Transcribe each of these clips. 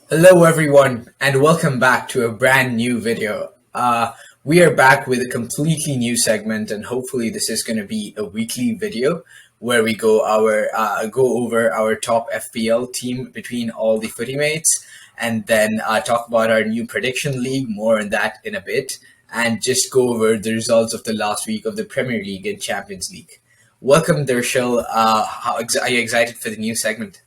Hello, everyone, and welcome back to a brand new video. We are back with a completely new segment, and hopefully, this is going to be a weekly video where we go over our top FPL team between all the footy mates, and then talk about our new prediction league. More on that in a bit, and just go over the results of the last week of the Premier League and Champions League. Welcome, Dershil. Are you excited for the new segment?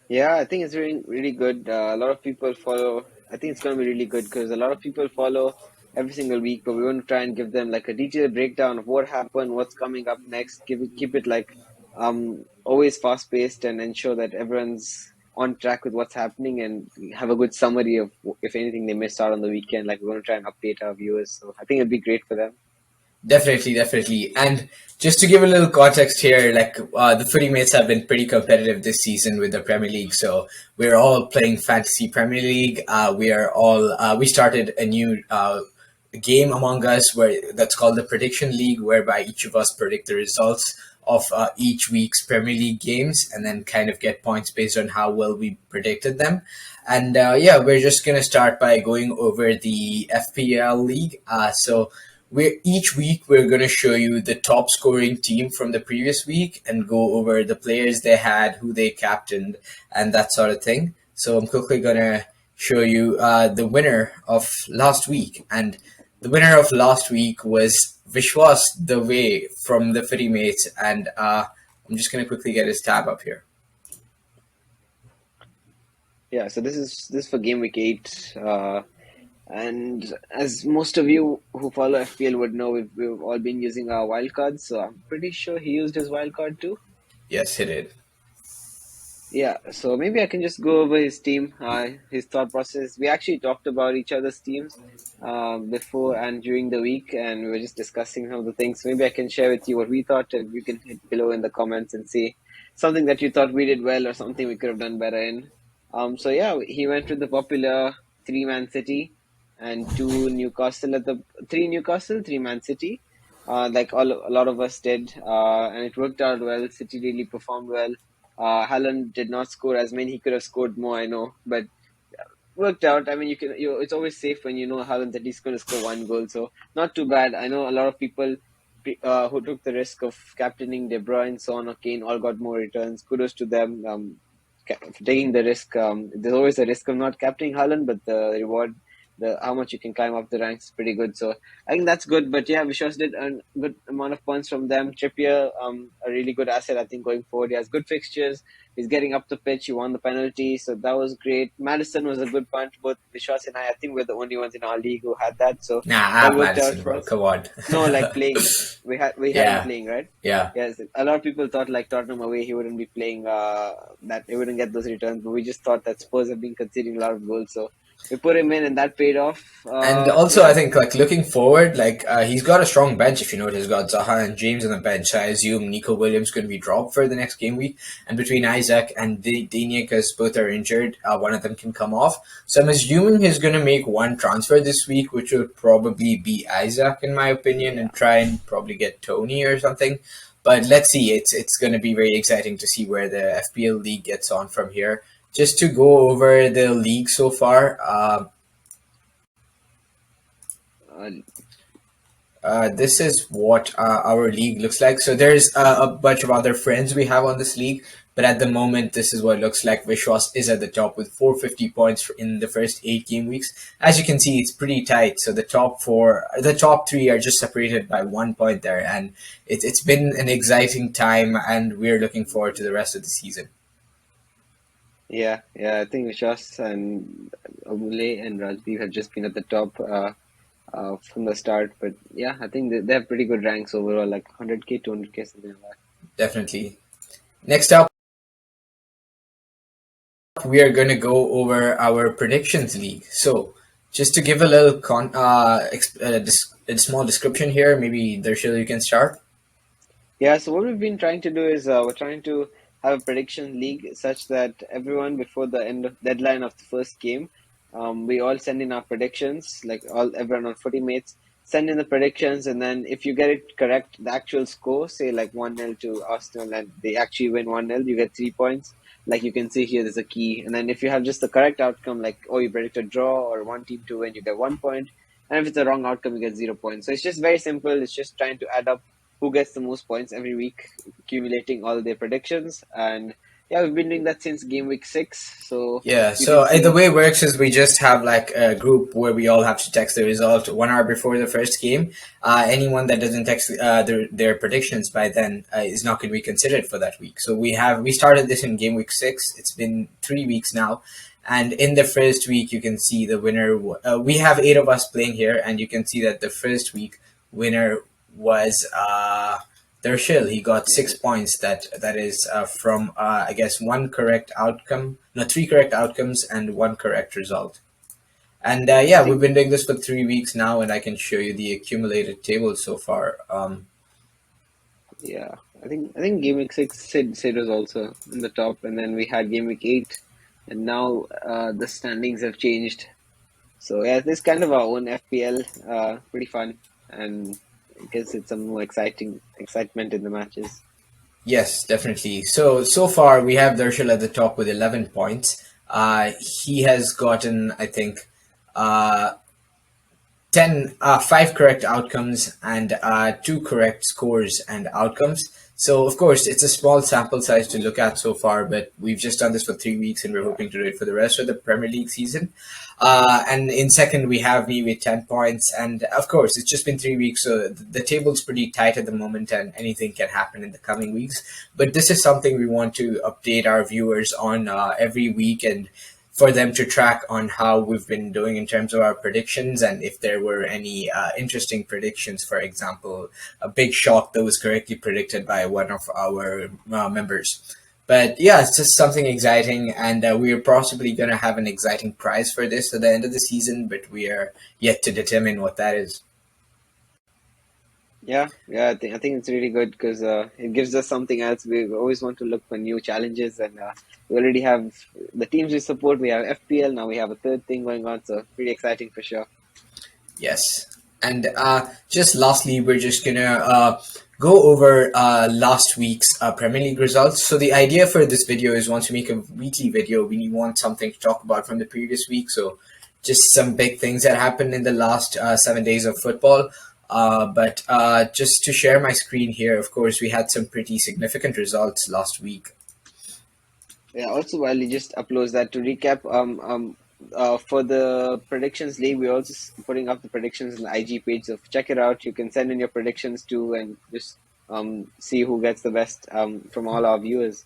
Yeah, I think it's really good. A lot of people follow. I think it's going to be really good because a lot of people follow every single week, but we want to try and give them like a detailed breakdown of what happened, what's coming up next. Keep it like always fast paced and ensure that everyone's on track with what's happening and have a good summary of if anything they missed out on the weekend. Like we're going to try and update our viewers. So I think it'd be great for them. Definitely, definitely. And just to give a little context here, the footy mates have been pretty competitive this season with the Premier League. So we're all playing fantasy Premier League. We started a new game among us where that's called the Prediction League, whereby each of us predict the results of each week's Premier League games, and then kind of get points based on how well we predicted them. And yeah, we're just gonna start by going over the FPL League. So each week we're going to show you the top scoring team from the previous week and go over the players they had, who they captained, and that sort of thing. So I'm quickly going to show you the winner of last week, and the winner of last week was Vishwas Dave from the Footy Mates, and I'm just going to quickly get his tab up here. Yeah, so this is for game week 8. And as most of you who follow FPL would know, we've all been using our wildcards. So I'm pretty sure he used his wildcard too. Yes, he did. Yeah, so maybe I can just go over his team, his thought process. We actually talked about each other's teams before and during the week, and we were just discussing some of the things. Maybe I can share with you what we thought, and you can hit below in the comments and see something that you thought we did well or something we could have done better in. So yeah, he went with the popular three-man City and three Newcastle, three-man City, like a lot of us did, and it worked out well. City really performed well. Haaland did not score as many. He could have scored more, I know, but worked out. I mean, it's always safe when you know Haaland that he's going to score one goal. So not too bad. I know a lot of people who took the risk of captaining De Bruyne, Son, or Kane all got more returns. Kudos to them for taking the risk. There's always a risk of not captaining Haaland, but the reward, the how much you can climb up the ranks is pretty good. So I think that's good. But yeah, Vishwas did earn a good amount of points from them. Trippier, a really good asset, I think, going forward. He has good fixtures. He's getting up the pitch. He won the penalty, so that was great. Madison was a good punch. Both Vishwas and I think we're the only ones in our league who had that. So Nah, I all have worked out Madison, for bro. us. Come on. No, like playing. We had him Yeah, playing, right? yeah. Yes, a lot of people thought like Tottenham away he wouldn't be playing that he wouldn't get those returns, but we just thought that Spurs have been conceding a lot of goals, so we put him in and that paid off. And also, I Yeah, think looking forward, he's got a strong bench. If you notice, he's got Zaha and James on the bench. So I assume Nico Williams going to be dropped for the next game week. And between Isaac and Digne, because both are injured, one of them can come off. So I'm assuming he's going to make one transfer this week, which will probably be Isaac, in my opinion, yeah, and try and probably get Tony or something. But let's see. It's going to be very exciting to see where the FPL League gets on from here. Just to go over the league so far. uh, This is what our league looks like. So there's a bunch of other friends we have on this league, but at the moment, this is what it looks like. Vishwas is at the top with 450 points in the first 8 game weeks. As you can see, it's pretty tight. So the top three are just separated by 1 point there, and it's been an exciting time, and we're looking forward to the rest of the season. yeah. I think Vishwas and Omule and Rajdeep have just been at the top from the start, but yeah, I think they have pretty good ranks overall, like 100k, 200k, something like that. Definitely. Next up, we are going to go over our predictions league. So, just to give a little a small description here, maybe Darshil, you can start. Yeah, so what we've been trying to do is we're trying to have a prediction league such that everyone before the end of deadline of the first game, we all send in our predictions, like all everyone on Footy Mates send in the predictions, and then if you get it correct, the actual score, say like 1-0 to Arsenal, and they actually win 1-0, you get 3 points. like you can see here, there's a key. And then if you have just the correct outcome, like, oh, you predict a draw or one team to win, you get 1 point. And if it's a wrong outcome, you get 0 points. So it's just very simple. It's just trying to add up who gets the most points every week, accumulating all their predictions. And yeah, we've been doing that since game week 6. So Yeah, you can so the see, way it works is we just have like a group where we all have to text the result 1 hour before the first game. Anyone that doesn't text their predictions by then is not going to be considered for that week. So we started this in game week 6. It's been 3 weeks now, and in the first week you can see the winner. We have 8 of us playing here, and you can see that the first week winner was Dershil. He got yeah, 6 points. That is from I guess one correct outcome, no, three correct outcomes and one correct result. And I yeah, we've think, been doing this for 3 weeks now, and I can show you the accumulated table so far. yeah, I think game week 6, Sid was also in the top. And then we had game week 8. And now the standings have changed. So yeah, this is kind of our own FPL, pretty fun, and I guess it's some more excitement in the matches. Yes, definitely. So far we have Dershil at the top with 11 points. He has gotten, I think, uh, 5 correct outcomes and 2 correct scores and outcomes. So, of course, it's a small sample size to look at so far, but we've just done this for 3 weeks and we're Yeah, hoping to do it for the rest of the Premier League season. And in second, we have me with 10 points. And of course, it's just been 3 weeks, so the table's pretty tight at the moment and anything can happen in the coming weeks. But this is something we want to update our viewers on every week, and for them to track on how we've been doing in terms of our predictions, and if there were any interesting predictions, for example, a big shock that was correctly predicted by one of our members. But yeah, it's just something exciting, and we are possibly going to have an exciting prize for this at the end of the season, but we are yet to determine what that is. yeah. I think it's really good because it gives us something else. We always want to look for new challenges, and we already have the teams we support. We have FPL now. We have a third thing going on, so pretty exciting for sure. Yes. And just lastly, we're just going to go over last week's Premier League results. So the idea for this video is once we make a weekly video, we want something to talk about from the previous week. So just some big things that happened in the last 7 days of football. But just to share my screen here, of course, we had some pretty significant results last week. Yeah. Also, while he just uploads that to recap, for the predictions league, we're also putting up the predictions on the IG page. So check it out. You can send in your predictions too, and just see who gets the best from all our viewers.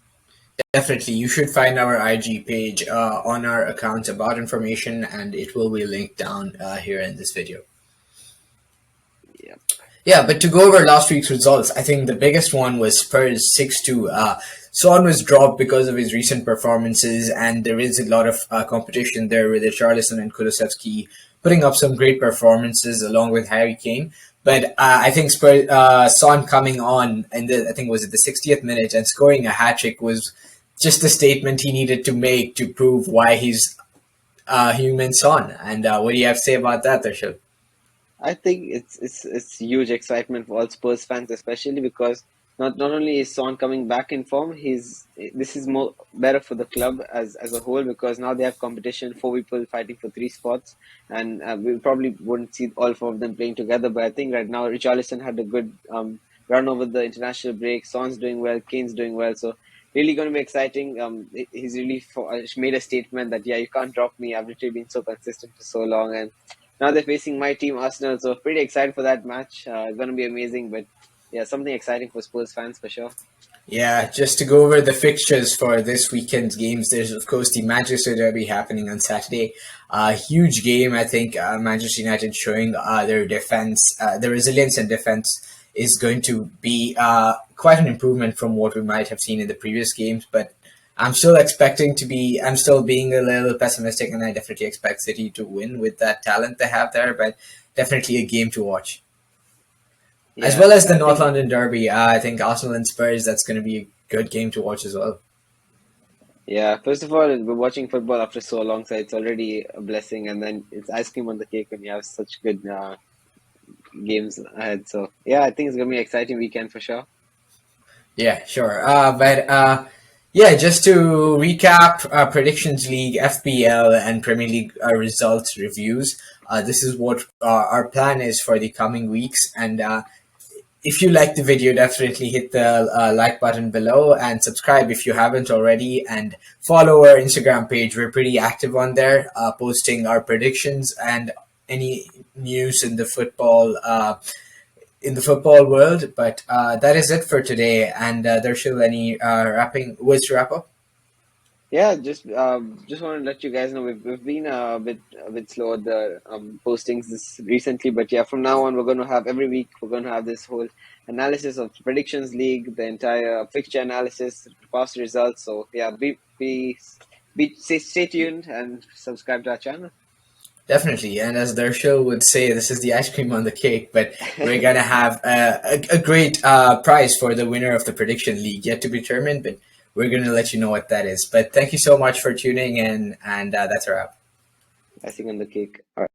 Definitely, you should find our IG page on our account about information, and it will be linked down here in this video. Yeah. Yeah, but to go over last week's results, I think the biggest one was Spurs 6-2. Son was dropped because of his recent performances, and there is a lot of competition there with Richarlison and Kulusevski putting up some great performances along with Harry Kane. But I think Son coming on in I think was it the 60th minute and scoring a hat trick was just the statement he needed to make to prove why he's human Son. And what do you have to say about that, Darshil? I think it's huge excitement for all Spurs fans, especially because not only is Son coming back in form, this is more better for the club as a whole because now they have competition, 4 people fighting for 3 spots, and we probably wouldn't see all 4 of them playing together. But I think right now Richarlison had a good run over the international break. Son's doing well, Kane's doing well, so really going to be exciting. He's really made a statement that yeah, you can't drop me. I've literally been so consistent for so long, and now they're facing my team, Arsenal. So pretty excited for that match. It's going to be amazing. But yeah, something exciting for Spurs fans for sure. Yeah, just to go over the fixtures for this weekend's games, there's of course the Manchester Derby happening on Saturday. A huge game, I think. Manchester United showing their defense, their resilience and defense is going to be quite an improvement from what we might have seen in the previous games. But I'm still being a little pessimistic, and I definitely expect City to win with that talent they have there. But definitely a game to watch, as Yeah, well as the I North think London Derby. I think Arsenal and Spurs, that's going to be a good game to watch as well. yeah. First of all, we're watching football after so long, so it's already a blessing. And then it's ice cream on the cake when you have such good games ahead. So yeah, I think it's gonna be an exciting weekend for sure. Yeah, sure. But Yeah, just to recap, Predictions League, FPL, and Premier League results reviews. This is what our plan is for the coming weeks. And if you like the video, definitely hit the like button below and subscribe if you haven't already. And follow our Instagram page. We're pretty active on there, posting our predictions and any news in the football world. But that is it for today. And Darshil, any wrapping words to wrap up? Yeah, just want to let you guys know we've been a bit slow at the postings this recently, but yeah, from now on we're going to have every week we're going to have this whole analysis of the predictions league, the entire fixture analysis, past results. So yeah, stay tuned and subscribe to our channel. Definitely. And as Darshil would say, this is the ice cream on the cake, but we're going to have a great prize for the winner of the prediction league yet to be determined, but we're going to let you know what that is. But thank you so much for tuning in, and that's a wrap. Icing on the cake. All right.